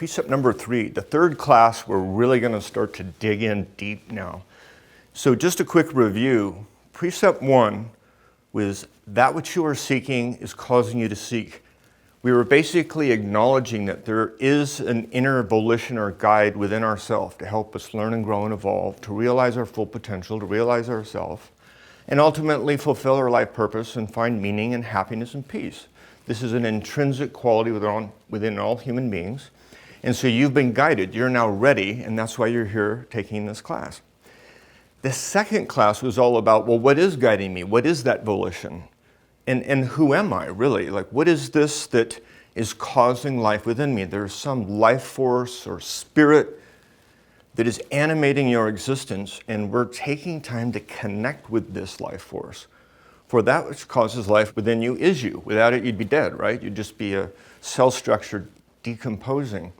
precept number 3, the third class. We're really going to start to dig in deep now. So just a quick review. Precept 1 was that which you are seeking is causing you to seek. We were basically acknowledging that there is an inner volition or guide within ourselves to help us learn and grow and evolve, to realize our full potential, to realize ourselves, and ultimately fulfill our life purpose and find meaning and happiness and peace. This is an intrinsic quality within all human beings. And so you've been guided, you're now ready, and that's why you're here taking this class. The second class was all about, well, what is guiding me? What is that volition? And who am I, really? Like, what is this that is causing life within me? There's some life force or spirit that is animating your existence, and we're taking time to connect with this life force. For that which causes life within you is you. Without it, you'd be dead, right? You'd just be a cell structure decomposing.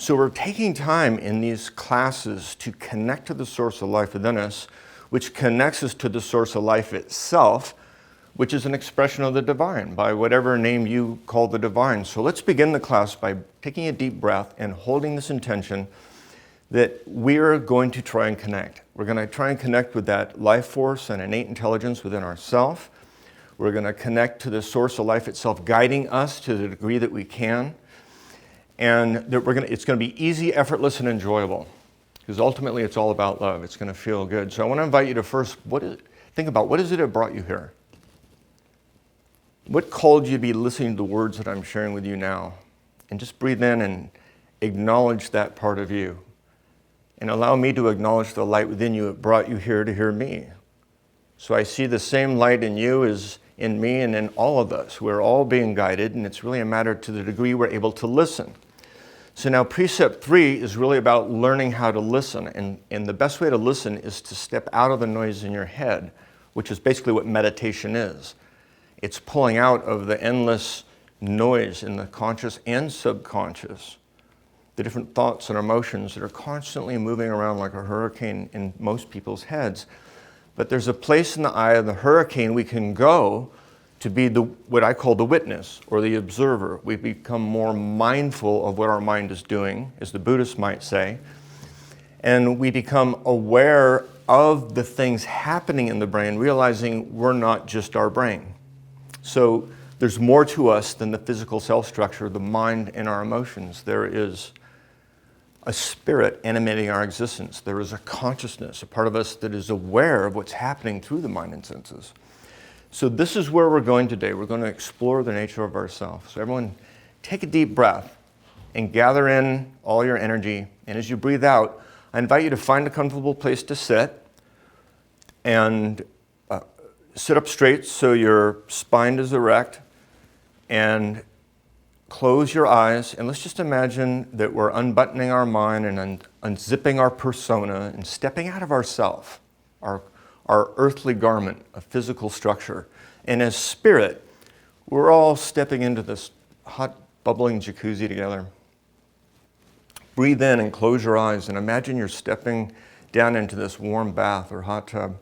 So we're taking time in these classes to connect to the source of life within us, which connects us to the source of life itself, which is an expression of the divine, by whatever name you call the divine. So let's begin the class by taking a deep breath and holding this intention that we're going to try and connect. We're going to try and connect with that life force and innate intelligence within ourselves. We're going to connect to the source of life itself, guiding us to the degree that we can. And that it's going to be easy, effortless, and enjoyable. Because ultimately, it's all about love. It's going to feel good. So I want to invite you to first think about, what is it that brought you here? What called you to be listening to the words that I'm sharing with you now? And just breathe in and acknowledge that part of you. And allow me to acknowledge the light within you that brought you here to hear me. So I see the same light in you as in me and in all of us. We're all being guided, and it's really a matter to the degree we're able to listen. So now precept 3 is really about learning how to listen. And the best way to listen is to step out of the noise in your head, which is basically what meditation is. It's pulling out of the endless noise in the conscious and subconscious, the different thoughts and emotions that are constantly moving around like a hurricane in most people's heads. But there's a place in the eye of the hurricane we can go to be what I call the witness or the observer. We become more mindful of what our mind is doing, as the Buddhists might say, and we become aware of the things happening in the brain, realizing we're not just our brain. So there's more to us than the physical cell structure, the mind, and our emotions. There is a spirit animating our existence. There is a consciousness, a part of us that is aware of what's happening through the mind and senses. So this is where we're going today. We're going to explore the nature of ourselves. So everyone, take a deep breath and gather in all your energy. And as you breathe out, I invite you to find a comfortable place to sit and sit up straight so your spine is erect, and close your eyes, and let's just imagine that we're unbuttoning our mind and unzipping our persona and stepping out of ourself, our earthly garment, a physical structure. And as spirit, we're all stepping into this hot, bubbling jacuzzi together. Breathe in and close your eyes and imagine you're stepping down into this warm bath or hot tub.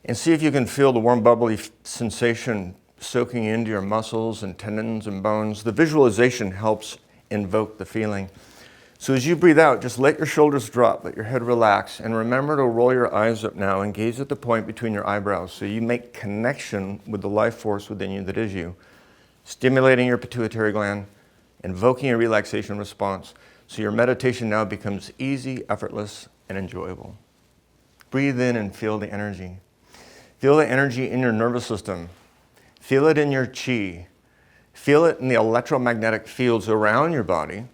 And see if you can feel the warm, bubbly sensation soaking into your muscles and tendons and bones. The visualization helps invoke the feeling. So as you breathe out, just let your shoulders drop, let your head relax, and remember to roll your eyes up now and gaze at the point between your eyebrows so you make connection with the life force within you that is you, stimulating your pituitary gland, invoking a relaxation response, so your meditation now becomes easy, effortless, and enjoyable. Breathe in and feel the energy. Feel the energy in your nervous system. Feel it in your chi. Feel it in the electromagnetic fields around your body.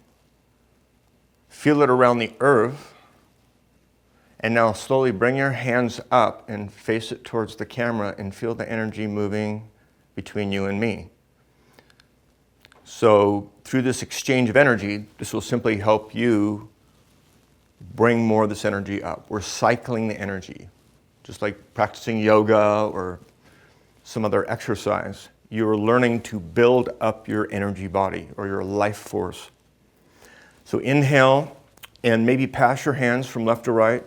Feel it around the earth. And now slowly bring your hands up and face it towards the camera and feel the energy moving between you and me. So through this exchange of energy, this will simply help you bring more of this energy up. We're cycling the energy, just like practicing yoga or some other exercise. You're learning to build up your energy body or your life force. So inhale and maybe pass your hands from left to right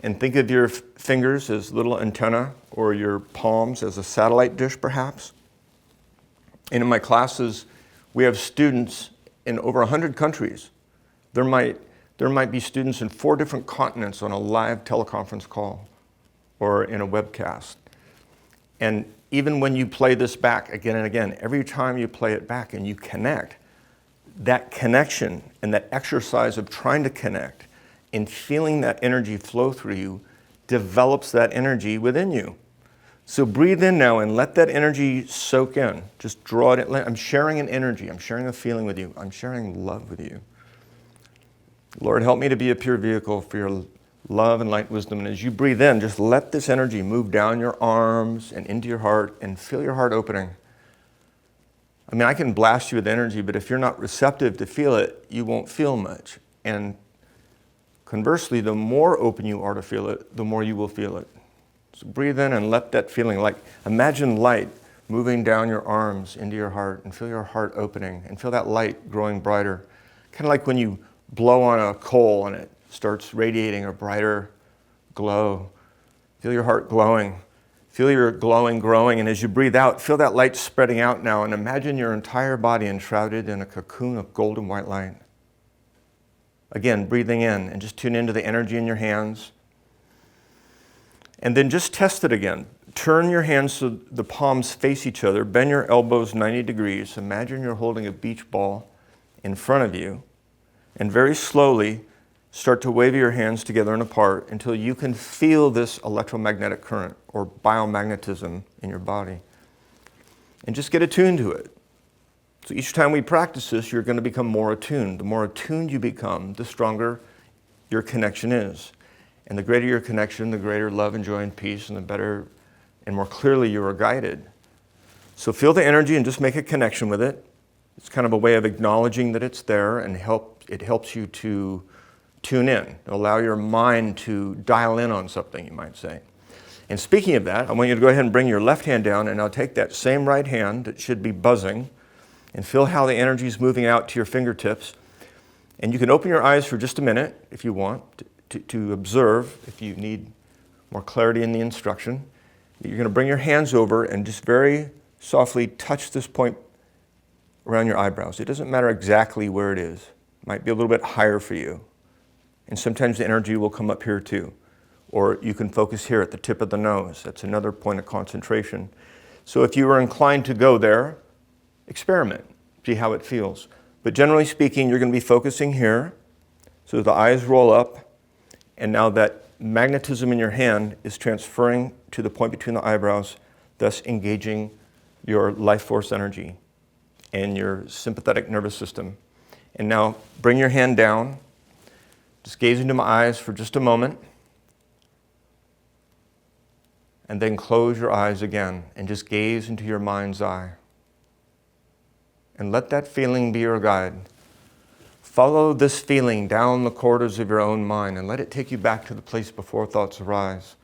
and think of your fingers as little antennae or your palms as a satellite dish perhaps. And in my classes, we have students in over 100 countries. There might be students in 4 different continents on a live teleconference call or in a webcast. And even when you play this back again and again, every time you play it back and you connect, that connection and that exercise of trying to connect and feeling that energy flow through you develops that energy within you. So breathe in now and let that energy soak in. Just draw it in. I'm sharing an energy. I'm sharing a feeling with you. I'm sharing love with you. Lord, help me to be a pure vehicle for your love and light wisdom. And as you breathe in, just let this energy move down your arms and into your heart and feel your heart opening. I mean, I can blast you with energy, but if you're not receptive to feel it, you won't feel much. And conversely, the more open you are to feel it, the more you will feel it. So breathe in and let that feeling, like imagine light moving down your arms into your heart and feel your heart opening and feel that light growing brighter. Kind of like when you blow on a coal and it starts radiating a brighter glow. Feel your heart glowing. Feel your glowing growing, and as you breathe out, feel that light spreading out now, and imagine your entire body enshrouded in a cocoon of golden white light. Again, breathing in, and just tune into the energy in your hands. And then just test it again. Turn your hands so the palms face each other. Bend your elbows 90 degrees. Imagine you're holding a beach ball in front of you, and very slowly start to wave your hands together and apart until you can feel this electromagnetic current or biomagnetism in your body. And just get attuned to it. So each time we practice this, you're going to become more attuned. The more attuned you become, the stronger your connection is. And the greater your connection, the greater love and joy and peace, and the better and more clearly you are guided. So feel the energy and just make a connection with it. It's kind of a way of acknowledging that it's there, and it helps you to tune in, allow your mind to dial in on something, you might say. And speaking of that, I want you to go ahead and bring your left hand down, and now take that same right hand that should be buzzing and feel how the energy is moving out to your fingertips. And you can open your eyes for just a minute if you want to observe, if you need more clarity in the instruction. You're going to bring your hands over and just very softly touch this point around your eyebrows. It doesn't matter exactly where it is. It might be a little bit higher for you. And sometimes the energy will come up here too. Or you can focus here at the tip of the nose. That's another point of concentration. So if you are inclined to go there, experiment, see how it feels. But generally speaking, you're going to be focusing here. So the eyes roll up, and now that magnetism in your hand is transferring to the point between the eyebrows, thus engaging your life force energy and your sympathetic nervous system. And now bring your hand down. Just gaze into my eyes for just a moment. And then close your eyes again and just gaze into your mind's eye. And let that feeling be your guide. Follow this feeling down the corridors of your own mind and let it take you back to the place before thoughts arise.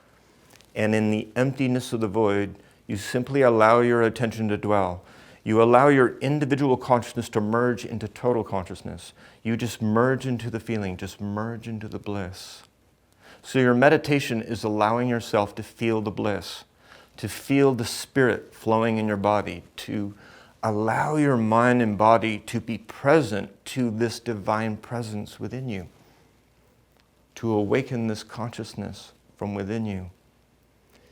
And in the emptiness of the void, you simply allow your attention to dwell. You allow your individual consciousness to merge into total consciousness. You just merge into the feeling, just merge into the bliss. So your meditation is allowing yourself to feel the bliss, to feel the spirit flowing in your body, to allow your mind and body to be present to this divine presence within you, to awaken this consciousness from within you.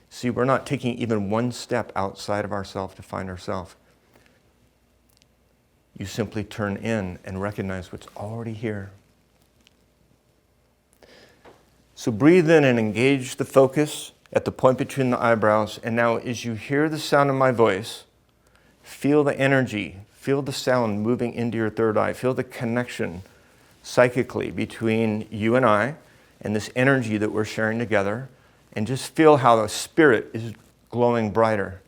See, we're not taking even one step outside of ourselves to find ourselves. You simply turn in and recognize what's already here. So breathe in and engage the focus at the point between the eyebrows. And now as you hear the sound of my voice, feel the energy, feel the sound moving into your third eye. Feel the connection psychically between you and I and this energy that we're sharing together. And just feel how the spirit is glowing brighter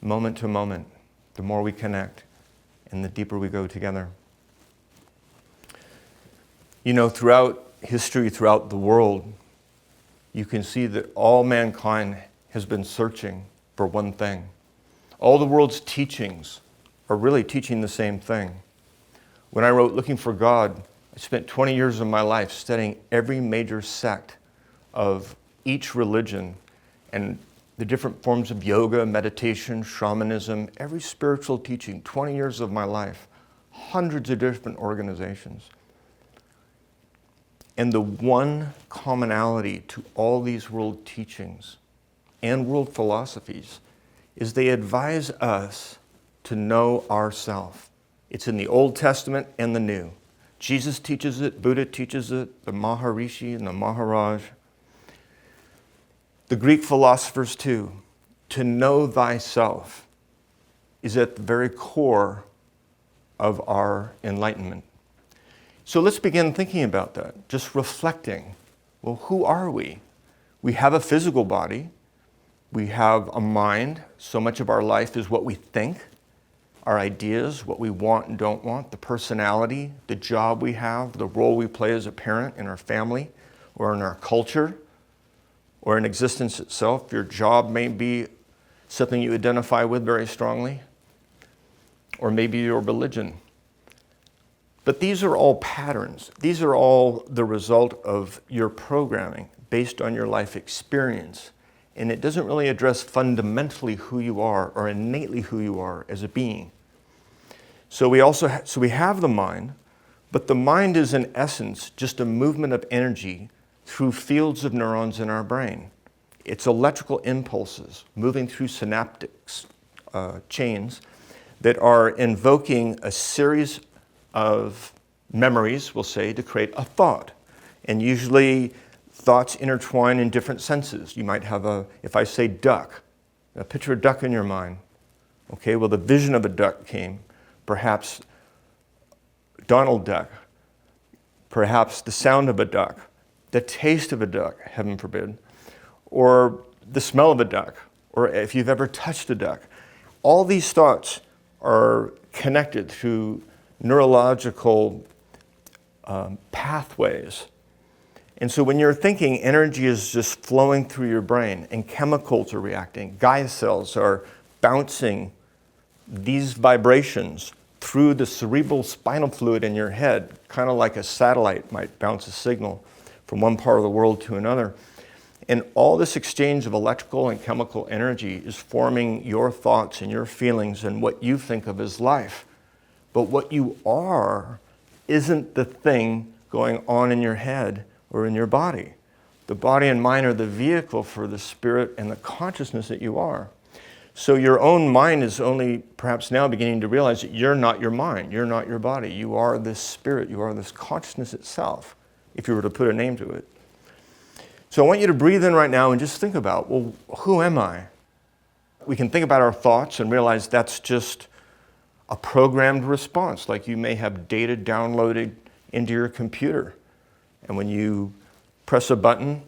moment to moment, the more we connect and the deeper we go together. You know, throughout history, throughout the world, you can see that all mankind has been searching for one thing. All the world's teachings are really teaching the same thing. When I wrote Looking for God, I spent 20 years of my life studying every major sect of each religion and the different forms of yoga, meditation, shamanism, every spiritual teaching, 20 years of my life hundreds of different organizations. And the one commonality to all these world teachings and world philosophies is they advise us to know ourself. It's in the Old Testament and the New. Jesus teaches it, Buddha teaches it, the Maharishi and the Maharaj. The Greek philosophers too. To know thyself is at the very core of our enlightenment. So let's begin thinking about that, just reflecting. Well, who are we? We have a physical body. We have a mind. So much of our life is what we think, our ideas, what we want and don't want, the personality, the job we have, the role we play as a parent in our family or in our culture or in existence itself. Your job may be something you identify with very strongly, or maybe your religion. But these are all patterns. These are all the result of your programming based on your life experience. And it doesn't really address fundamentally who you are or innately who you are as a being. So we have the mind, but the mind is in essence just a movement of energy through fields of neurons in our brain. It's electrical impulses moving through synaptic chains that are invoking a series of memories, we'll say, to create a thought. And usually thoughts intertwine in different senses. You might have if I say duck, picture a duck in your mind. Okay, well, the vision of a duck came. Perhaps Donald Duck. Perhaps the sound of a duck. The taste of a duck, heaven forbid. Or the smell of a duck. Or if you've ever touched a duck. All these thoughts are connected through neurological pathways. And so when you're thinking, energy is just flowing through your brain and chemicals are reacting. Gaia cells are bouncing these vibrations through the cerebral spinal fluid in your head, kind of like a satellite might bounce a signal from one part of the world to another. And all this exchange of electrical and chemical energy is forming your thoughts and your feelings and what you think of as life. But what you are isn't the thing going on in your head or in your body. The body and mind are the vehicle for the spirit and the consciousness that you are. So your own mind is only perhaps now beginning to realize that you're not your mind, you're not your body. You are this spirit, you are this consciousness itself, if you were to put a name to it. So I want you to breathe in right now and just think about, well, who am I? We can think about our thoughts and realize that's just a programmed response, like you may have data downloaded into your computer. And when you press a button,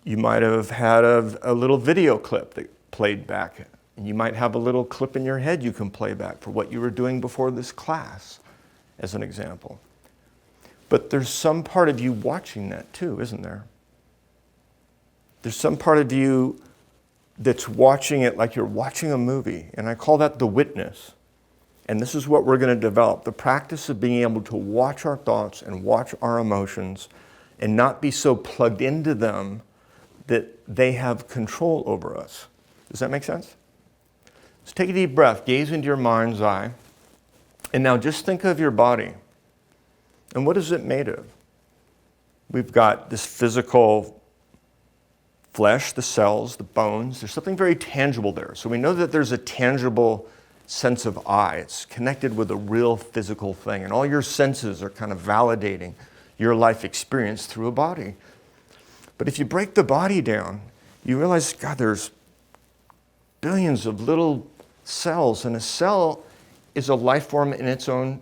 you might have had a little video clip that played back. And you might have a little clip in your head you can play back for what you were doing before this class, as an example. But there's some part of you watching that too, isn't there? There's some part of you that's watching it like you're watching a movie, and I call that the witness. And this is what we're going to develop, the practice of being able to watch our thoughts and watch our emotions and not be so plugged into them that they have control over us. Does that make sense? So take a deep breath, gaze into your mind's eye, and now just think of your body. And what is it made of? We've got this physical flesh, the cells, the bones. There's something very tangible there. So we know that there's a tangible sense of I. It's connected with a real physical thing. And all your senses are kind of validating your life experience through a body. But if you break the body down, you realize, God, there's billions of little cells. And a cell is a life form in its own,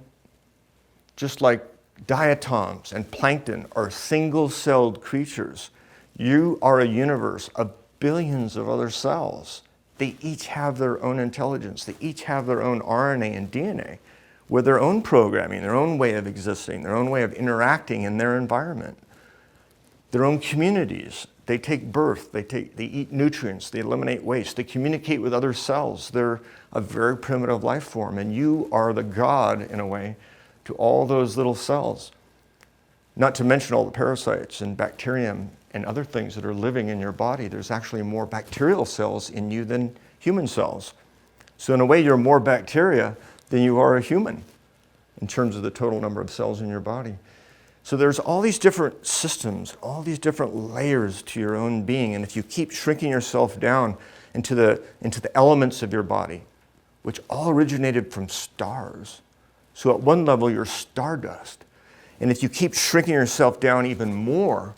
just like diatoms and plankton are single-celled creatures. You are a universe of billions of other cells. They each have their own intelligence. They each have their own RNA and DNA with their own programming, their own way of existing, their own way of interacting in their environment, their own communities. They take birth, they eat nutrients, they eliminate waste, they communicate with other cells. They're a very primitive life form, and you are the God, in a way, to all those little cells. Not to mention all the parasites and bacterium and other things that are living in your body. There's actually more bacterial cells in you than human cells. So in a way, you're more bacteria than you are a human. in terms of the total number of cells in your body. So there's all these different systems, all these different layers to your own being. And if you keep shrinking yourself down into the elements of your body, which all originated from stars. So at one level, you're stardust. And if you keep shrinking yourself down even more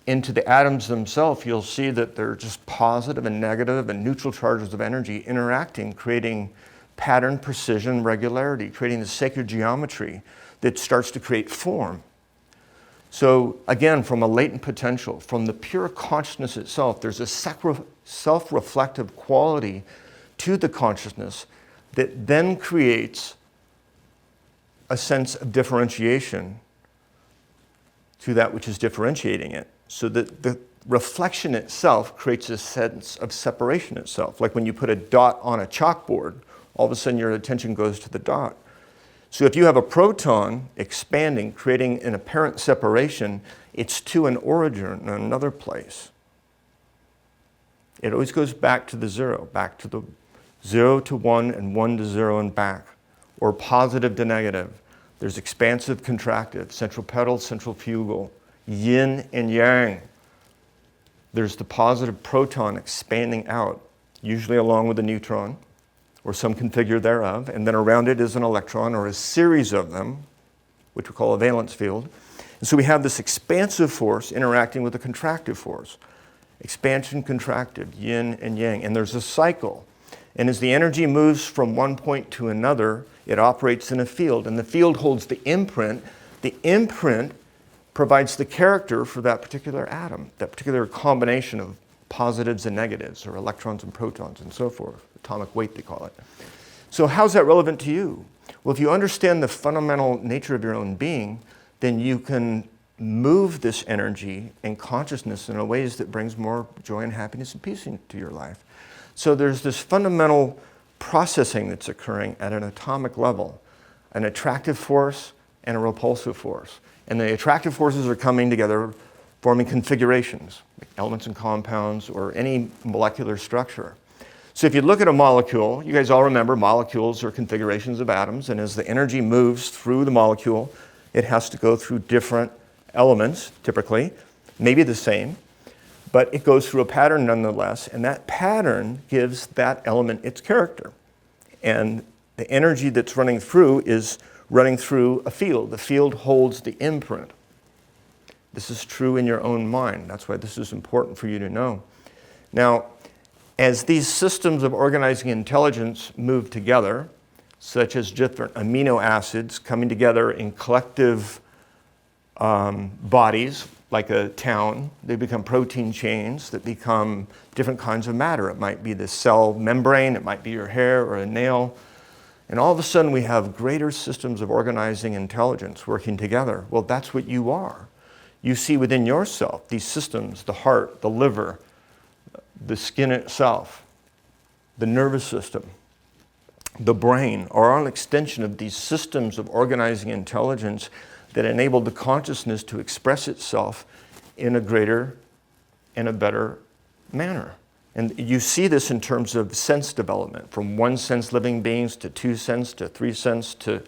into the atoms themselves, you'll see that they're just positive and negative and neutral charges of energy interacting, creating pattern, precision, regularity, creating the sacred geometry that starts to create form. So again, from a latent potential, from the pure consciousness itself, there's a self-reflective quality to the consciousness that then creates a sense of differentiation to that which is differentiating it. So that the reflection itself creates a sense of separation itself. Like when you put a dot on a chalkboard, all of a sudden your attention goes to the dot. So if you have a proton expanding, creating an apparent separation, it's to an origin in another place. It always goes back to the zero, back to the 0 to 1 and 1 to 0 and back, or positive to negative. There's expansive, contractive, central pedal, central fugal, yin and yang. There's the positive proton expanding out, usually along with a neutron, or some configure thereof, and then around it is an electron or a series of them, which we call a valence field. And so we have this expansive force interacting with a contractive force. Expansion, contractive, yin and yang, and there's a cycle. And as the energy moves from one point to another, it operates in a field, and the field holds the imprint. The imprint provides the character for that particular atom, that particular combination of positives and negatives, or electrons and protons, and so forth. Atomic weight, they call it. So how's that relevant to you? Well, if you understand the fundamental nature of your own being, then you can move this energy and consciousness in ways that brings more joy and happiness and peace into your life. So there's this fundamental processing that's occurring at an atomic level, an attractive force and a repulsive force. And the attractive forces are coming together, forming configurations, like elements and compounds, or any molecular structure. So if you look at a molecule, you guys all remember molecules are configurations of atoms, and as the energy moves through the molecule, it has to go through different elements, typically, maybe the same, but it goes through a pattern nonetheless, and that pattern gives that element its character. And the energy that's running through is running through a field. The field holds the imprint. This is true in your own mind. That's why this is important for you to know. Now, as these systems of organizing intelligence move together, such as different amino acids coming together in collective bodies, like a town, they become protein chains that become different kinds of matter. It might be the cell membrane, it might be your hair or a nail. And all of a sudden we have greater systems of organizing intelligence working together. Well, that's what you are. You see within yourself these systems, the heart, the liver, the skin itself, the nervous system, the brain, are all an extension of these systems of organizing intelligence that enable the consciousness to express itself in a greater and a better manner. And you see this in terms of sense development, from one sense living beings to two sense to three sense to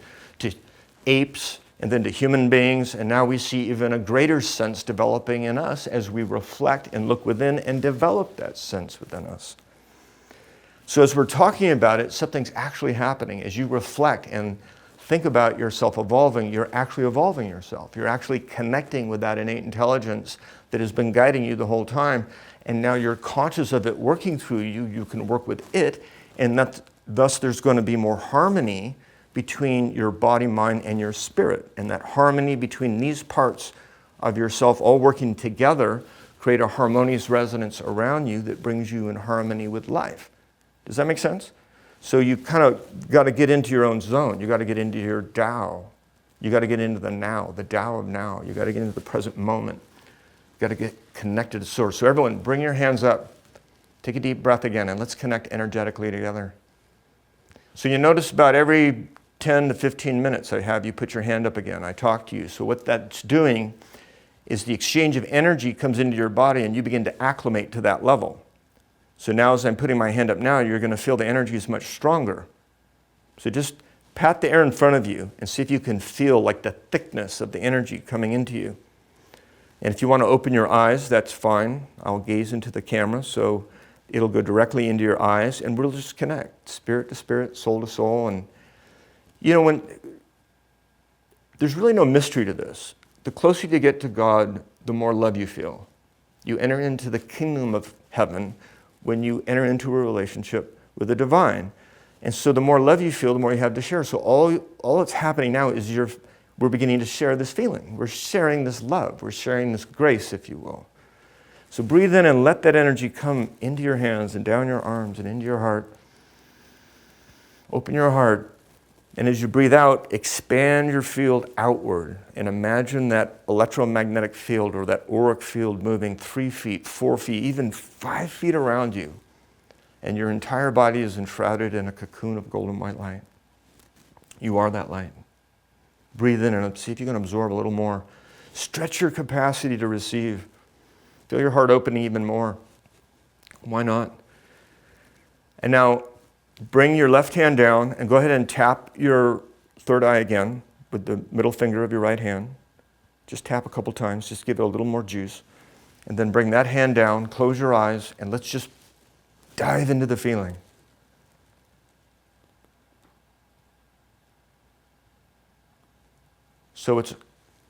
apes, and then to human beings, and now we see even a greater sense developing in us as we reflect and look within and develop that sense within us. So as we're talking about it, something's actually happening. As you reflect and think about yourself evolving, you're actually evolving yourself. You're actually connecting with that innate intelligence that has been guiding you the whole time, and now you're conscious of it working through you. You can work with it, and thus there's going to be more harmony between your body, mind, and your spirit. And that harmony between these parts of yourself all working together create a harmonious resonance around you that brings you in harmony with life. Does that make sense? So you kind of got to get into your own zone. You got to get into your Tao. You got to get into the now, the Tao of now. You got to get into the present moment. You got to get connected to Source. So everyone, bring your hands up. Take a deep breath again, and let's connect energetically together. So you notice about every 10 to 15 minutes I have you put your hand up again. I talk to you. So what that's doing is the exchange of energy comes into your body and you begin to acclimate to that level. So now as I'm putting my hand up now, you're going to feel the energy is much stronger. So just pat the air in front of you and see if you can feel like the thickness of the energy coming into you. And if you want to open your eyes, that's fine. I'll gaze into the camera, so it'll go directly into your eyes, and we'll just connect, spirit to spirit, soul to soul. And when there's really no mystery to this. The closer you get to God, the more love you feel. You enter into the kingdom of heaven when you enter into a relationship with the divine. And so the more love you feel, the more you have to share. So all that's happening now is we're beginning to share this feeling. We're sharing this love. We're sharing this grace, if you will. So breathe in and let that energy come into your hands and down your arms and into your heart. Open your heart. And as you breathe out, expand your field outward and imagine that electromagnetic field or that auric field moving 3 feet, 4 feet, even 5 feet around you. And your entire body is enshrouded in a cocoon of golden white light. You are that light. Breathe in and see if you can absorb a little more. Stretch your capacity to receive. Feel your heart opening even more. Why not? And now, bring your left hand down and go ahead and tap your third eye again with the middle finger of your right hand. Just tap a couple times, just give it a little more juice. And then bring that hand down, close your eyes, and let's just dive into the feeling. So it's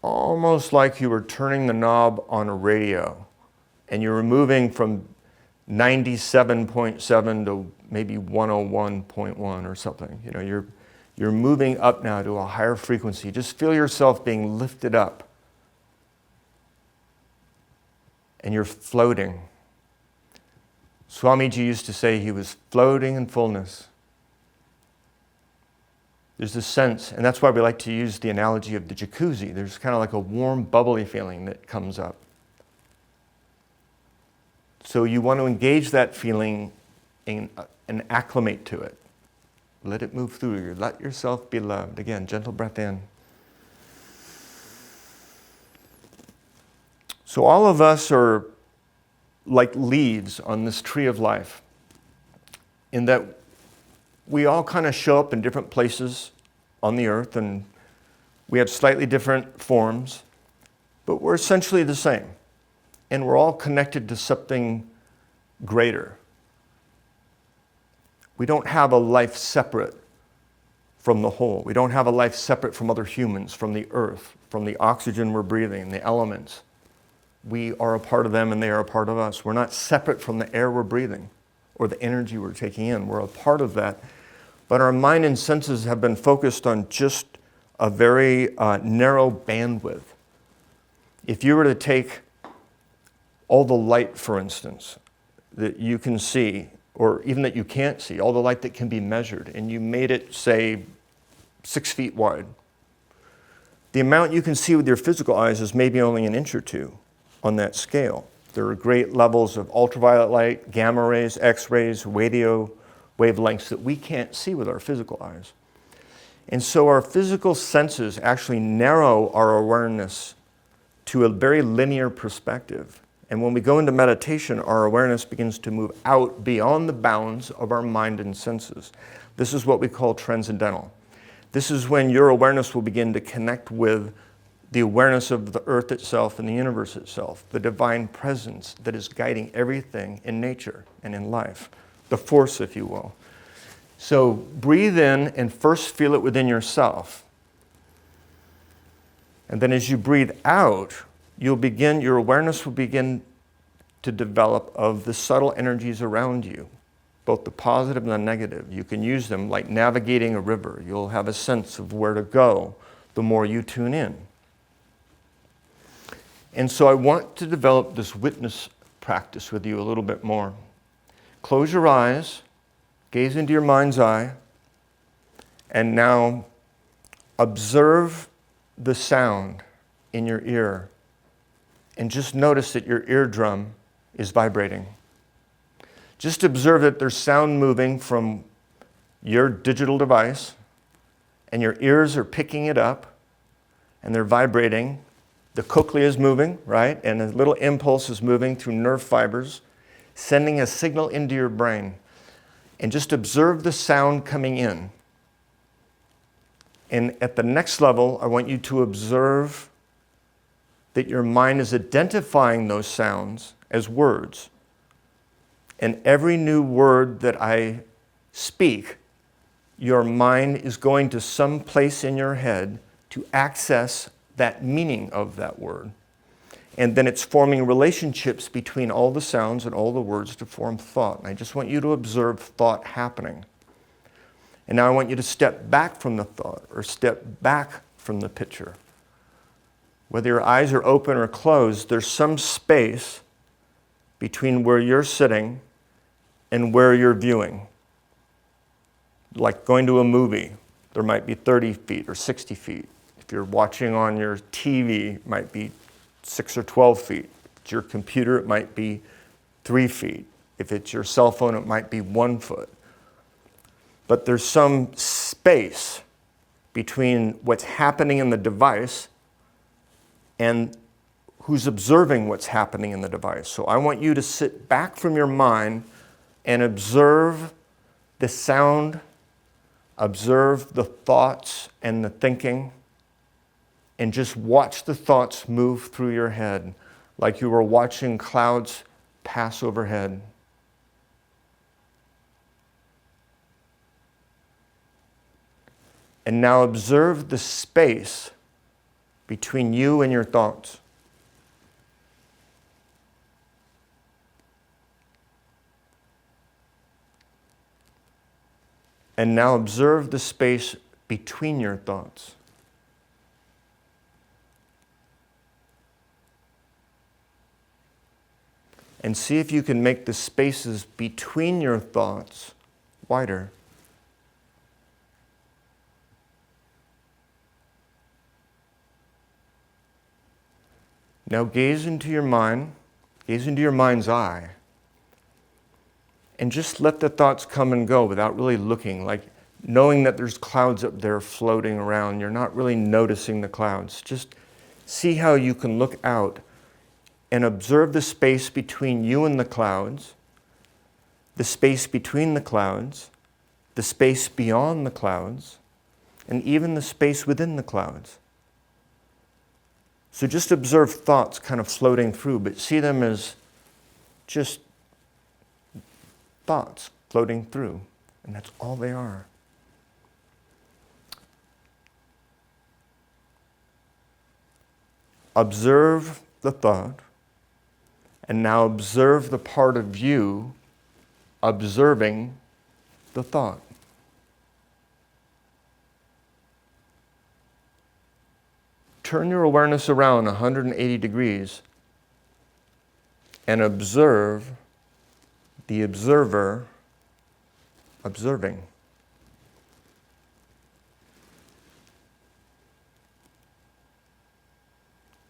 almost like you were turning the knob on a radio and you were moving from 97.7 to maybe 101.1 or something. You're moving up now to a higher frequency. Just feel yourself being lifted up. And you're floating. Swamiji used to say he was floating in fullness. There's this sense, and that's why we like to use the analogy of the jacuzzi. There's kind of like a warm, bubbly feeling that comes up. So you want to engage that feeling and acclimate to it. Let it move through you. Let yourself be loved. Again, gentle breath in. So all of us are like leaves on this tree of life, in that we all kind of show up in different places on the earth, and we have slightly different forms, but we're essentially the same. And we're all connected to something greater. We don't have a life separate from the whole. We don't have a life separate from other humans, from the earth, from the oxygen we're breathing, the elements. We are a part of them and they are a part of us. We're not separate from the air we're breathing or the energy we're taking in. We're a part of that. But our mind and senses have been focused on just a very narrow bandwidth. If you were to take all the light, for instance, that you can see, or even that you can't see, all the light that can be measured, and you made it, say, 6 feet wide, the amount you can see with your physical eyes is maybe only an inch or two on that scale. There are great levels of ultraviolet light, gamma rays, X-rays, radio wavelengths that we can't see with our physical eyes. And so our physical senses actually narrow our awareness to a very linear perspective. And when we go into meditation, our awareness begins to move out beyond the bounds of our mind and senses. This is what we call transcendental. This is when your awareness will begin to connect with the awareness of the earth itself and the universe itself, the divine presence that is guiding everything in nature and in life, the force, if you will. So breathe in and first feel it within yourself. And then as you breathe out, your awareness will begin to develop of the subtle energies around you, both the positive and the negative. You can use them like navigating a river. You'll have a sense of where to go the more you tune in. And so I want to develop this witness practice with you a little bit more. Close your eyes, gaze into your mind's eye, and now observe the sound in your ear. And just notice that your eardrum is vibrating. Just observe that there's sound moving from your digital device, and your ears are picking it up, and they're vibrating. The cochlea is moving, right? And a little impulse is moving through nerve fibers, sending a signal into your brain. And just observe the sound coming in. And at the next level, I want you to observe that your mind is identifying those sounds as words. And every new word that I speak, your mind is going to some place in your head to access that meaning of that word. And then it's forming relationships between all the sounds and all the words to form thought. And I just want you to observe thought happening. And now I want you to step back from the thought or step back from the picture. Whether your eyes are open or closed, there's some space between where you're sitting and where you're viewing. Like going to a movie, there might be 30 feet or 60 feet. If you're watching on your TV, it might be 6 or 12 feet. If it's your computer, it might be 3 feet. If it's your cell phone, it might be 1 foot. But there's some space between what's happening in the device and who's observing what's happening in the device. So I want you to sit back from your mind and observe the sound, observe the thoughts and the thinking, and just watch the thoughts move through your head like you were watching clouds pass overhead. And now observe the space between you and your thoughts. And now observe the space between your thoughts. And see if you can make the spaces between your thoughts wider. Now gaze into your mind, gaze into your mind's eye, and just let the thoughts come and go without really looking, like knowing that there's clouds up there floating around. You're not really noticing the clouds. Just see how you can look out and observe the space between you and the clouds, the space between the clouds, the space beyond the clouds, and even the space within the clouds. So just observe thoughts kind of floating through, but see them as just thoughts floating through, and that's all they are. Observe the thought, and now observe the part of you observing the thought. Turn your awareness around 180 degrees and observe the observer observing.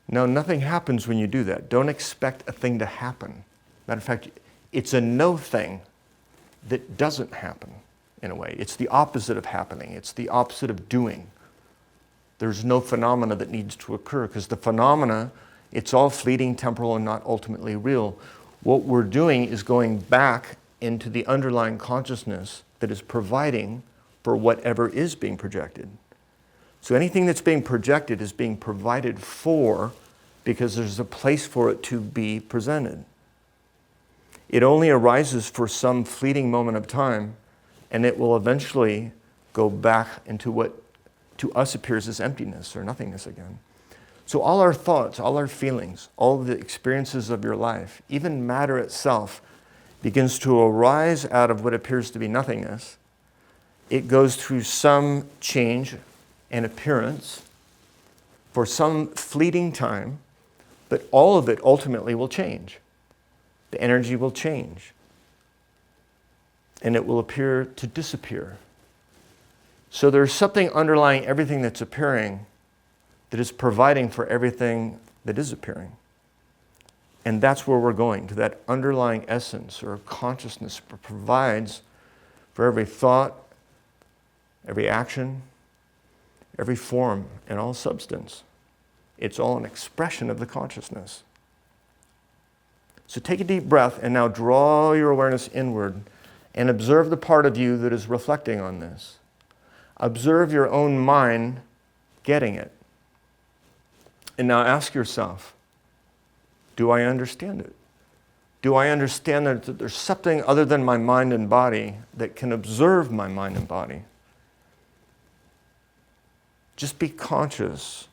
Now, nothing happens when you do that. Don't expect a thing to happen. Matter of fact, it's a no thing that doesn't happen in a way. It's the opposite of happening. It's the opposite of doing. There's no phenomena that needs to occur because the phenomena, it's all fleeting, temporal, and not ultimately real. What we're doing is going back into the underlying consciousness that is providing for whatever is being projected. So anything that's being projected is being provided for because there's a place for it to be presented. It only arises for some fleeting moment of time, and it will eventually go back into what to us appears as emptiness or nothingness again. So all our thoughts, all our feelings, all the experiences of your life, even matter itself, begins to arise out of what appears to be nothingness. It goes through some change and appearance for some fleeting time, but all of it ultimately will change. The energy will change, and it will appear to disappear. So there's something underlying everything that's appearing that is providing for everything that is appearing. And that's where we're going, to that underlying essence or consciousness that provides for every thought, every action, every form, and all substance. It's all an expression of the consciousness. So take a deep breath and now draw your awareness inward and observe the part of you that is reflecting on this. Observe your own mind getting it. And now ask yourself, do I understand it? Do I understand that there's something other than my mind and body that can observe my mind and body? Just be conscious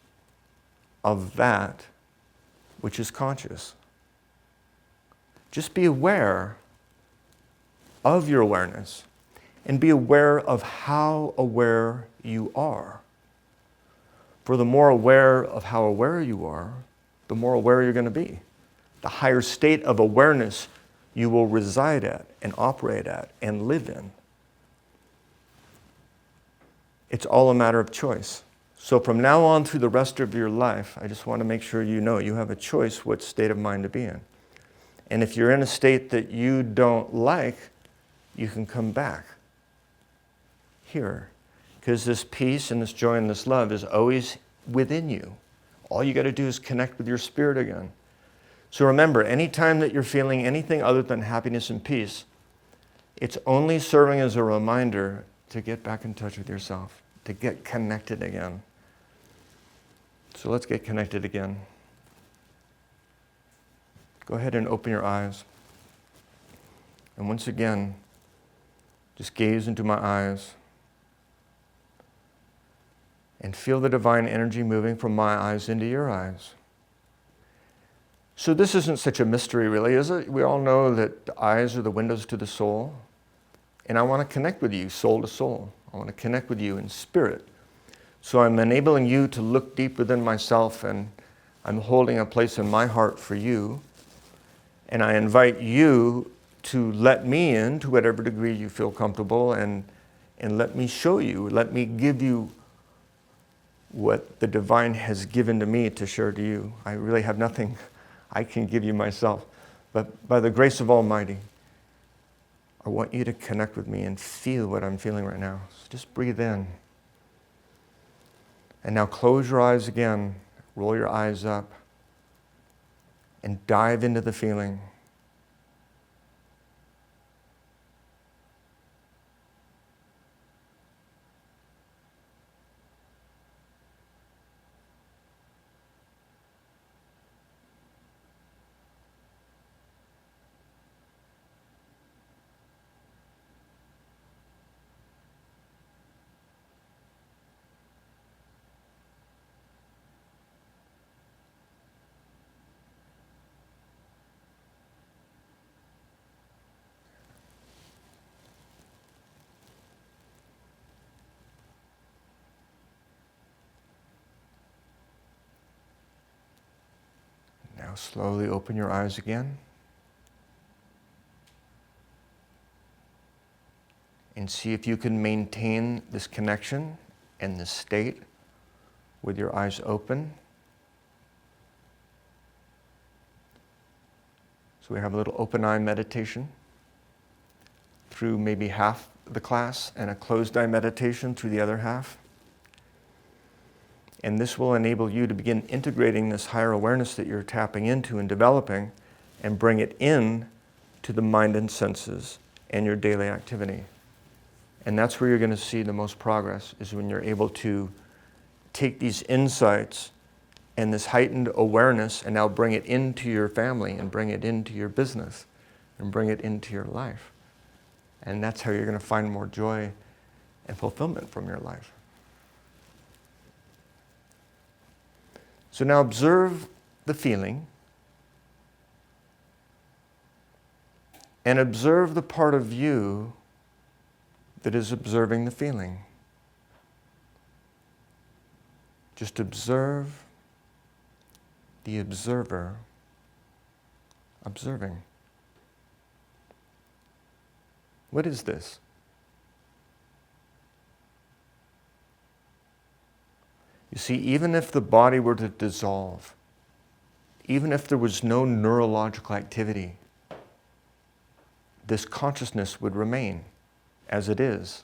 of that which is conscious. Just be aware of your awareness and be aware of how aware you are. For the more aware of how aware you are, the more aware you're going to be. The higher state of awareness you will reside at and operate at and live in. It's all a matter of choice. So from now on through the rest of your life, I just want to make sure you know you have a choice what state of mind to be in. And if you're in a state that you don't like, you can come back here. Because this peace and this joy and this love is always within you. All you got to do is connect with your spirit again. So remember, anytime that you're feeling anything other than happiness and peace, it's only serving as a reminder to get back in touch with yourself, to get connected again. So let's get connected again. Go ahead and open your eyes. And once again, just gaze into my eyes and feel the divine energy moving from my eyes into your eyes. So this isn't such a mystery, really, is it? We all know that the eyes are the windows to the soul. And I want to connect with you, soul to soul. I want to connect with you in spirit. So I'm enabling you to look deep within myself, and I'm holding a place in my heart for you. And I invite you to let me in to whatever degree you feel comfortable, and let me show you, let me give you what the divine has given to me to share to you. I really have nothing I can give you myself. But by the grace of Almighty, I want you to connect with me and feel what I'm feeling right now. So just breathe in. And now close your eyes again, roll your eyes up, and dive into the feeling. Now slowly open your eyes again. And see if you can maintain this connection and this state with your eyes open. So we have a little open eye meditation through maybe half the class, and a closed eye meditation through the other half. And this will enable you to begin integrating this higher awareness that you're tapping into and developing, and bring it in to the mind and senses and your daily activity. And that's where you're going to see the most progress, is when you're able to take these insights and this heightened awareness and now bring it into your family and bring it into your business and bring it into your life. And that's how you're going to find more joy and fulfillment from your life. So now observe the feeling and observe the part of you that is observing the feeling. Just observe the observer observing. What is this? You see, even if the body were to dissolve, even if there was no neurological activity, this consciousness would remain as it is.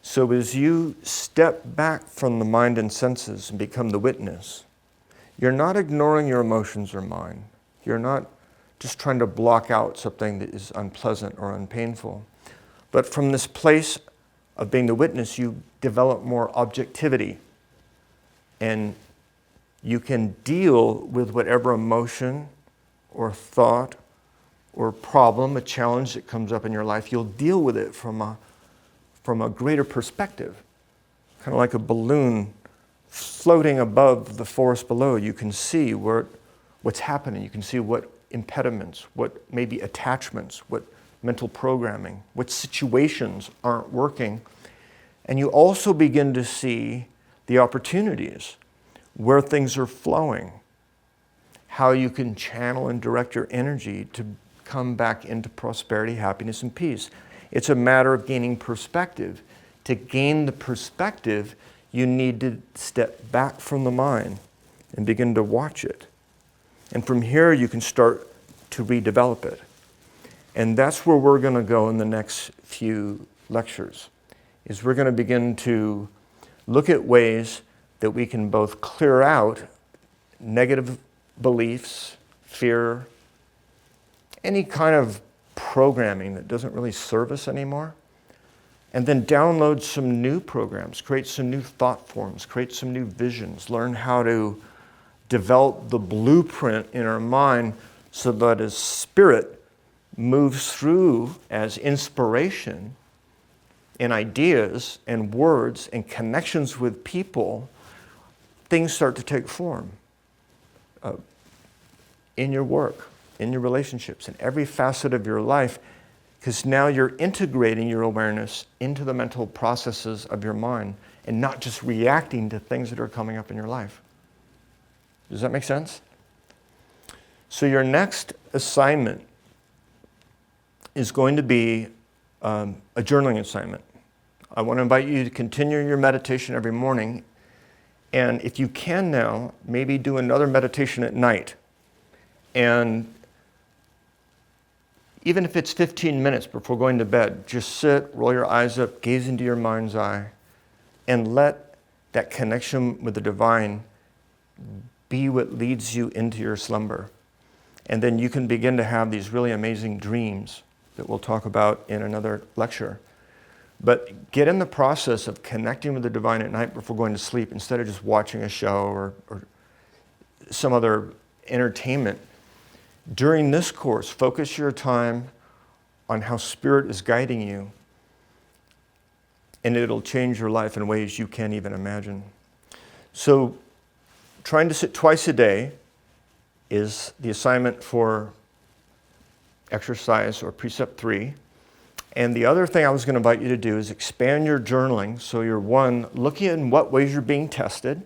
So as you step back from the mind and senses and become the witness, you're not ignoring your emotions or mind. You're not just trying to block out something that is unpleasant or unpainful. But from this place of being the witness, you develop more objectivity. And you can deal with whatever emotion or thought or problem, a challenge that comes up in your life. You'll deal with it from a greater perspective. Kind of like a balloon floating above the forest below. You can see what's happening. You can see what impediments, what maybe attachments, what mental programming, what situations aren't working. And you also begin to see the opportunities, where things are flowing, how you can channel and direct your energy to come back into prosperity, happiness, and peace. It's a matter of gaining perspective. To gain the perspective, you need to step back from the mind and begin to watch it. And from here, you can start to redevelop it. And that's where we're going to go in the next few lectures, is we're going to begin to look at ways that we can both clear out negative beliefs, fear, any kind of programming that doesn't really serve us anymore, and then download some new programs, create some new thought forms, create some new visions, learn how to develop the blueprint in our mind so that as spirit moves through as inspiration and ideas and words and connections with people, things start to take form in your work, in your relationships, in every facet of your life, because now you're integrating your awareness into the mental processes of your mind and not just reacting to things that are coming up in your life. Does that make sense? So your next assignment is going to be a journaling assignment. I want to invite you to continue your meditation every morning. And if you can now, maybe do another meditation at night. And even if it's 15 minutes before going to bed, just sit, roll your eyes up, gaze into your mind's eye, and let that connection with the divine be what leads you into your slumber. And then you can begin to have these really amazing dreams that we'll talk about in another lecture. But get in the process of connecting with the divine at night before going to sleep, instead of just watching a show or some other entertainment. During this course, focus your time on how Spirit is guiding you, and it'll change your life in ways you can't even imagine. So, trying to sit twice a day is the assignment for exercise or Precept 3. And the other thing I was going to invite you to do is expand your journaling. So you're, one, looking at in what ways you're being tested.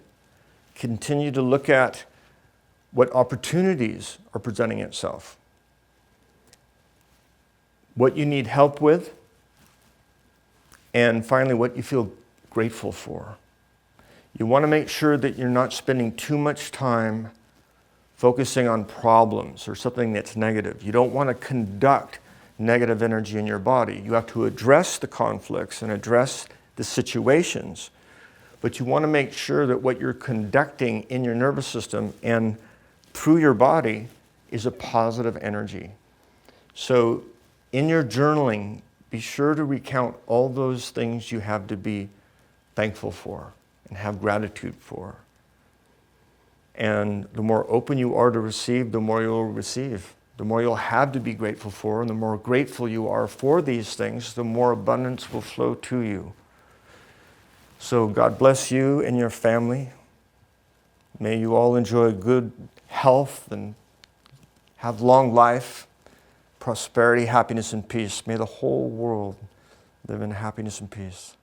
Continue to look at what opportunities are presenting itself, what you need help with, and finally, what you feel grateful for. You want to make sure that you're not spending too much time focusing on problems or something that's negative. You don't want to conduct negative energy in your body. You have to address the conflicts and address the situations, but you want to make sure that what you're conducting in your nervous system and through your body is a positive energy. So in your journaling, be sure to recount all those things you have to be thankful for and have gratitude for. And the more open you are to receive, the more you'll receive. The more you'll have to be grateful for, and the more grateful you are for these things, the more abundance will flow to you. So God bless you and your family. May you all enjoy good health and have long life, prosperity, happiness, and peace. May the whole world live in happiness and peace.